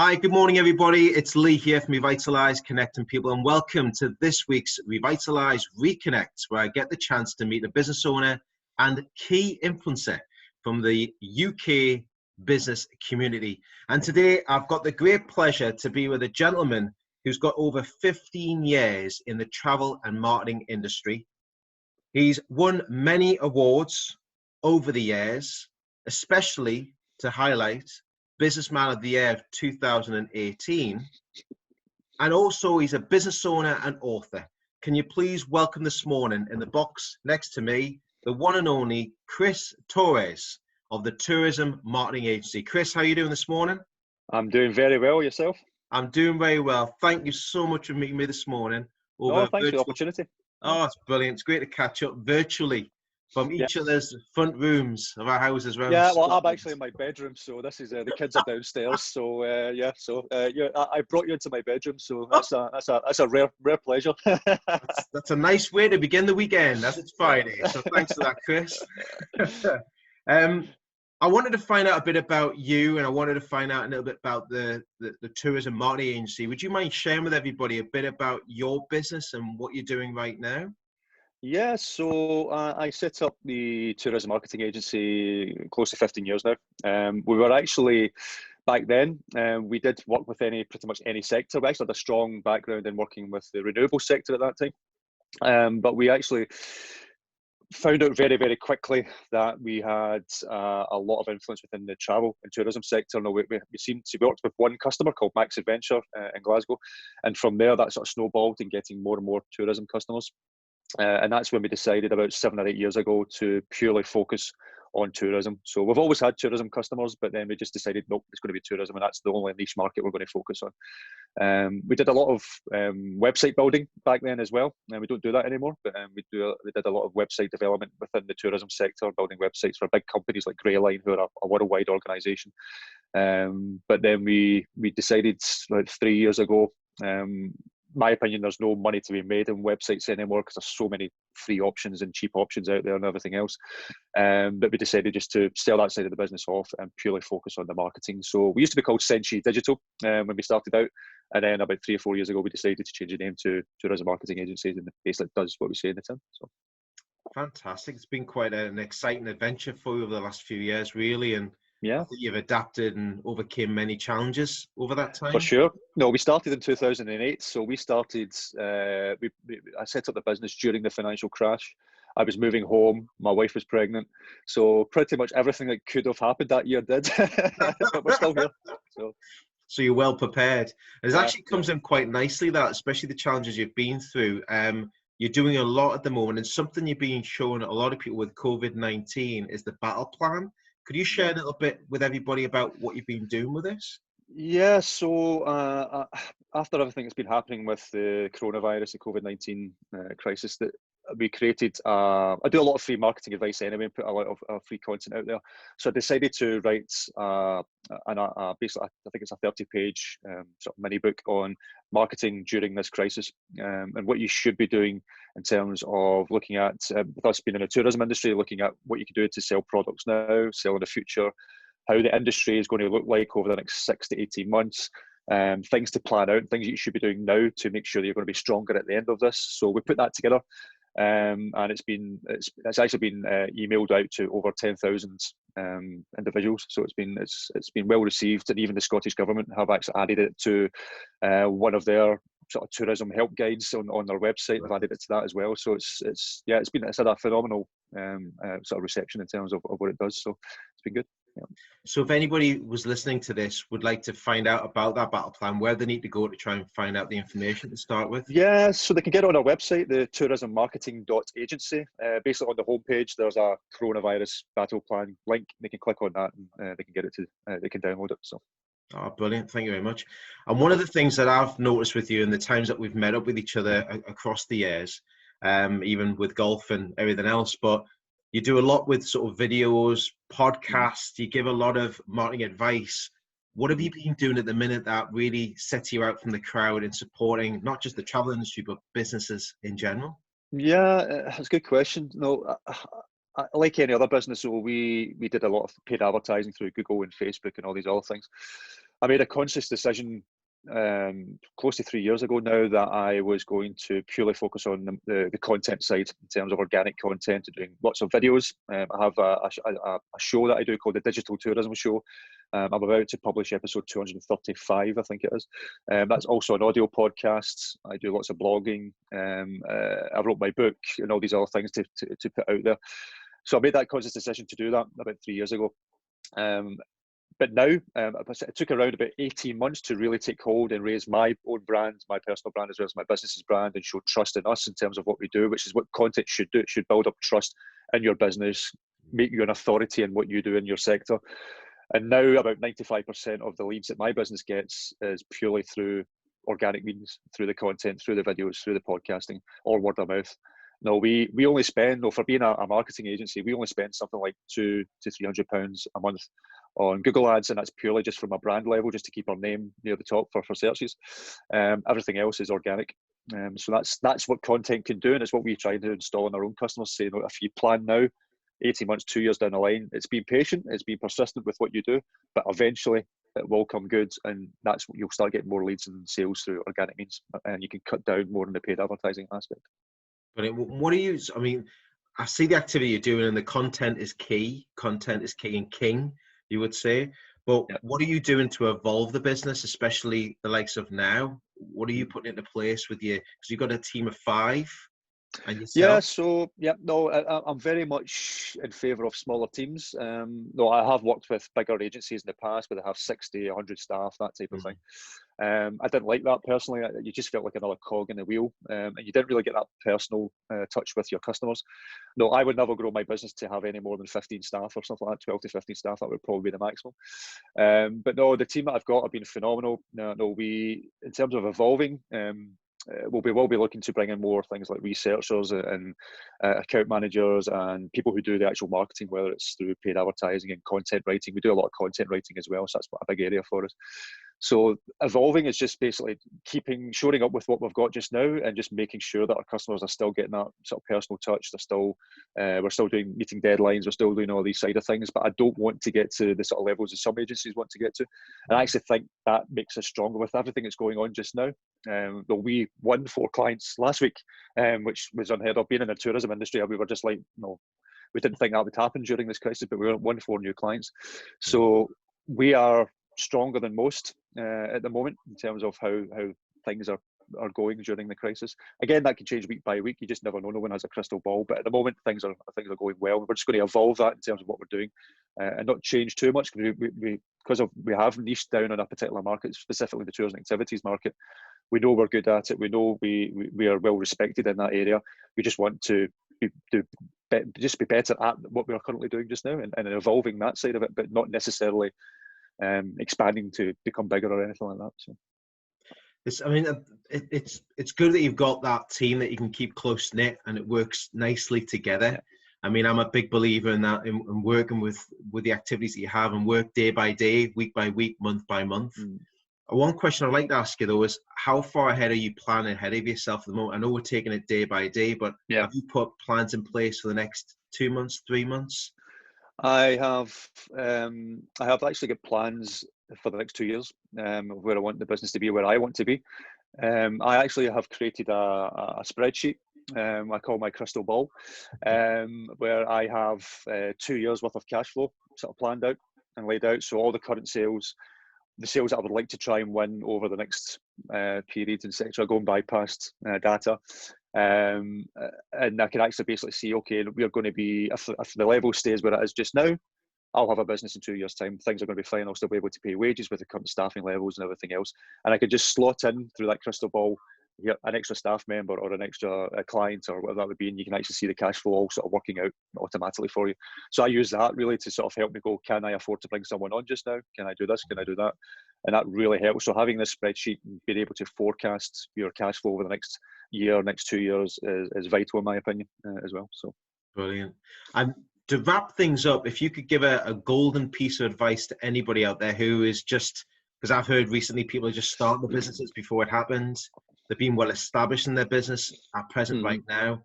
Hi, good morning, everybody. It's Lee here from Revitalise, connecting people, and welcome to this week's Revitalise ReConnect, where I get the chance to meet a business owner and key influencer from the UK business community. And today, I've got the great pleasure to be with a gentleman who's got over 15 years in the travel and marketing industry. He's won many awards over the years, especially to highlight Businessman of the Year of 2018. And also he's a business owner and author. Can you please welcome this morning in the box next to me, the one and only Chris Torres of the Tourism Marketing Agency. Chris, how are you doing this morning? I'm doing very well. Yourself? I'm doing very well. Thank you so much for meeting me this morning. Thanks for the opportunity. Oh, it's brilliant. It's great to catch up virtually from each other's front rooms of our houses around Scotland. I'm actually in my bedroom, so this is the kids are downstairs. So I brought you into my bedroom, so that's a rare pleasure. that's a nice way to begin the weekend, as it's Friday. So thanks for that, Chris. I wanted to find out a bit about you, and I wanted to find out a little bit about the Tourism Marketing Agency. Would you mind sharing with everybody a bit about your business and what you're doing right now? Yeah, so I set up the Tourism Marketing Agency close to 15 years now. We were actually, back then, we did work with pretty much any sector. We actually had a strong background in working with the renewable sector at that time. But we actually found out very, very quickly that we had a lot of influence within the travel and tourism sector. Now, we worked with one customer called Max Adventure in Glasgow. And from there, that sort of snowballed in getting more and more tourism customers. And that's when we decided about 7 or 8 years ago to purely focus on tourism. So we've always had tourism customers, but then we just decided, nope, it's going to be tourism, and that's the only niche market we're going to focus on. We did a lot of website building back then as well, and we don't do that anymore, but we did a lot of website development within the tourism sector, building websites for big companies like Greyline, who are a worldwide organisation. But then we decided about 3 years ago, my opinion, there's no money to be made in websites anymore because there's so many free options and cheap options out there and everything else. But we decided just to sell that side of the business off and purely focus on the marketing. So we used to be called Century Digital when we started out. And then about 3 or 4 years ago, we decided to change the name to Tourism Marketing Agencies, and basically does what we say in the tin. So. Fantastic. It's been quite an exciting adventure for you over the last few years, really. And yeah, I think you've adapted and overcame many challenges over that time. For sure. No, we started in 2008. So we started, I set up the business during the financial crash. I was moving home. My wife was pregnant. So pretty much everything that could have happened that year did. But we're still here. So you're well prepared. It actually comes in quite nicely, that, especially the challenges you've been through. You're doing a lot at the moment, and something you're being shown a lot of people with COVID-19 is the Battleplan. Could you share a little bit with everybody about what you've been doing with this? Yeah, so after everything that's been happening with the coronavirus, the COVID-19 crisis, that we created, I do a lot of free marketing advice anyway, and put a lot of free content out there. So I decided to write basically, I think it's a 30-page sort of mini book on marketing during this crisis, and what you should be doing in terms of looking at, with us being in the tourism industry, looking at what you can do to sell products now, sell in the future, how the industry is going to look like over the next 6 to 18 months, things to plan out, things you should be doing now to make sure that you're going to be stronger at the end of this. So we put that together, and it's actually been emailed out to over 10,000 individuals. So it's been well received, and even the Scottish Government have actually added it to one of their sort of tourism help guides on their website. They've added it to that as well. So it's had a phenomenal sort of reception in terms of what it does. So it's been good. Yeah. So if anybody was listening to this would like to find out about that Battleplan, where they need to go to try and find out the information to start with? Yeah, so they can get it on our website, the tourismmarketing.agency. Basically on the homepage, there's a coronavirus Battleplan link. They can click on that and they can get it they can download it. So. Oh, brilliant. Thank you very much. And one of the things that I've noticed with you in the times that we've met up with each other across the years, even with golf and everything else, but you do a lot with sort of videos, podcasts, you give a lot of marketing advice. What have you been doing at the minute that really sets you out from the crowd in supporting not just the travel industry, but businesses in general? Yeah, that's a good question. No, like any other business, so we did a lot of paid advertising through Google and Facebook and all these other things. I made a conscious decision close to 3 years ago now that I was going to purely focus on the content side in terms of organic content and doing lots of videos. I have a show that I do called the Digital Tourism Show. I'm about to publish episode 235, I think it is. That's also an audio podcast. I do lots of blogging. I wrote my book and all these other things to put out there. So I made that conscious decision to do that about 3 years ago. But now, it took around about 18 months to really take hold and raise my own brand, my personal brand, as well as my business's brand, and show trust in us in terms of what we do, which is what content should do. It should build up trust in your business, make you an authority in what you do in your sector. And now about 95% of the leads that my business gets is purely through organic means, through the content, through the videos, through the podcasting, or word of mouth. No, we only spend, for being a marketing agency, we only spend something like £200 to £300 a month on Google Ads, and that's purely just from a brand level, just to keep our name near the top for searches. Everything else is organic. So that's what content can do, and it's what we try to install in our own customers. Say, if you plan now, 18 months, 2 years down the line, it's being patient, it's being persistent with what you do, but eventually it will come good, and that's what you'll start getting more leads and sales through organic means, and you can cut down more on the paid advertising aspect. But what do you? I mean, I see the activity you're doing, and the content is key. Content is key and king, you would say. But what are you doing to evolve the business, especially the likes of now? What are you putting into place with you? Because you've got a team of 5 and yourself. I'm very much in favour of smaller teams. I have worked with bigger agencies in the past where they have 60, 100 staff, that type of thing. I didn't like that personally. You just felt like another cog in the wheel, and you didn't really get that personal touch with your customers. No, I would never grow my business to have any more than 15 staff or something like that, 12 to 15 staff. That would probably be the maximum. But no, the team that I've got have been phenomenal. We, in terms of evolving, we'll be looking to bring in more things like researchers and account managers and people who do the actual marketing, whether it's through paid advertising and content writing. We do a lot of content writing as well, so that's a big area for us. So evolving is just basically showing up with what we've got just now, and just making sure that our customers are still getting that sort of personal touch. We're still meeting deadlines. We're still doing all these side of things, but I don't want to get to the sort of levels that some agencies want to get to. And I actually think that makes us stronger with everything that's going on just now. We won 4 clients last week, which was unheard of. Being in the tourism industry, we were just like, we didn't think that would happen during this crisis, but we won 4 new clients. So we are stronger than most at the moment in terms of how things are going during the crisis. Again, that can change week by week. You just never know. No one has a crystal ball. But at the moment, things are going well. We're just going to evolve that in terms of what we're doing, and not change too much, because we have niched down on a particular market, specifically the tours and activities market. We know we're good at it. We know we are well respected in that area. We just want to be better at what we are currently doing just now, and evolving that side of it, but not necessarily expanding to become bigger or anything like that. So it's good that you've got that team that you can keep close knit and it works nicely together. I mean, I'm a big believer in that, in working with the activities that you have, and work day by day, week by week, month by month. One question I'd like to ask you though is, how far ahead are you planning ahead of yourself at the moment? I know we're taking it day by day, but have you put plans in place for the next 2 months, 3 months? I have actually got plans for the next 2 years of where I want the business to be, where I want to be. I actually have created a spreadsheet I call my crystal ball, where I have 2 years worth of cash flow sort of planned out and laid out. So all the current sales, the sales that I would like to try and win over the next periods, etc., going by past data. And I can actually basically see, okay, we're going to be, if the level stays where it is just now, I'll have a business in 2 years' time. Things are going to be fine. I'll still be able to pay wages with the current staffing levels and everything else. And I could just slot in through that crystal ball, an extra staff member or an extra client or whatever that would be, and you can actually see the cash flow all sort of working out automatically for you. So I use that really to sort of help me go, can I afford to bring someone on just now? Can I do this? Can I do that? And that really helps. So having this spreadsheet and being able to forecast your cash flow over the next year, next 2 years is vital in my opinion as well. So brilliant. And to wrap things up, if you could give a golden piece of advice to anybody out there who is just, because I've heard recently people are just starting the businesses before it happens. They've been well established in their business at present right now.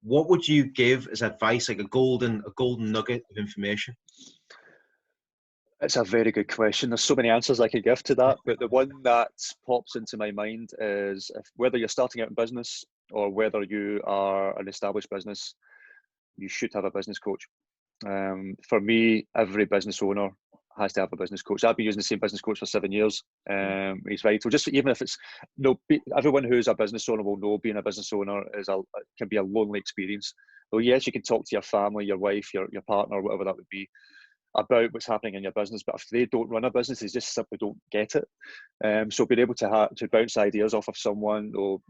What would you give as advice, like a golden nugget of information? It's a very good question. There's so many answers I could give to that, but the one that pops into my mind is whether you're starting out in business or whether you are an established business, you should have a business coach. For me, every business owner has to have a business coach. I've been using the same business coach for 7 years. He's vital. Just even if it's everyone who's a business owner will know being a business owner can be a lonely experience. So yes, you can talk to your family, your wife, your partner, whatever that would be, about what's happening in your business, but if they don't run a business, they just simply don't get it. So being able to bounce ideas off of someone, or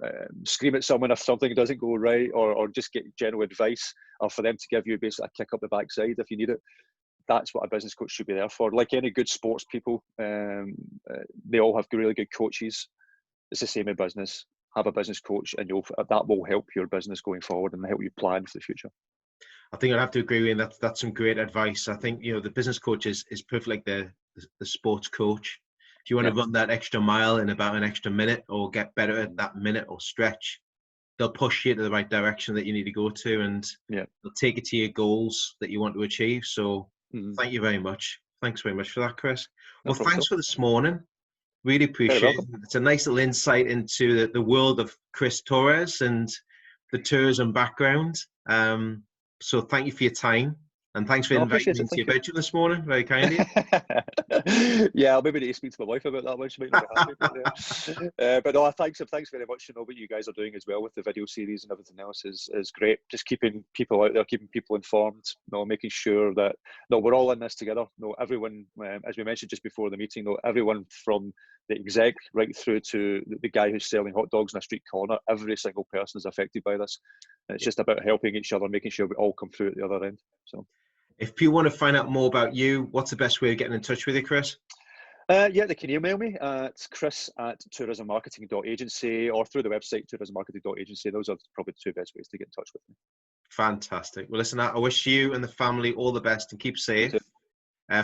scream at someone if something doesn't go right, or just get general advice, or for them to give you basically a kick up the backside if you need it. That's what a business coach should be there for. Like any good sports people, they all have really good coaches. It's the same in business. Have a business coach, and that will help your business going forward and help you plan for the future. I think I'd have to agree with you. That's some great advice. I think, the business coach is perfect, like the sports coach. If you want to run that extra mile in about an extra minute, or get better at that minute, or stretch, they'll push you to the right direction that you need to go to, and they'll take it to your goals that you want to achieve. So thank you very much. Thanks very much for that, Chris. Well, thanks for this morning. Really appreciate it. It's a nice little insight into the world of Chris Torres and the tourism background. So thank you for your time, and thanks for inviting me into your bedroom this morning. Very kind of you. Yeah, I'll maybe need to speak to my wife about that one. She might not be happy. But no, thanks very much. What you guys are doing as well with the video series and everything else is great. Just keeping people out there, keeping people informed. Making sure that we're all in this together. Everyone, as we mentioned just before the meeting, everyone from the exec right through to the guy who's selling hot dogs in a street corner, every single person is affected by this. And it's just about helping each other, making sure we all come through at the other end. So, if people want to find out more about you, what's the best way of getting in touch with you, Chris? They can email me at chris@tourismmarketing.agency, or through the website tourismmarketing.agency. Those are probably the two best ways to get in touch with me. Fantastic. Well, listen, I wish you and the family all the best, and keep safe.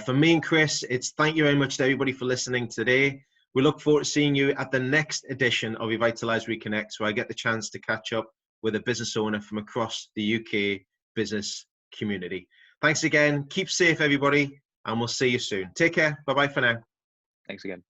For me and Chris, it's thank you very much to everybody for listening today. We look forward to seeing you at the next edition of Revitalise ReConnect, where I get the chance to catch up with a business owner from across the UK business community. Thanks again. Keep safe, everybody, and we'll see you soon. Take care. Bye-bye for now. Thanks again.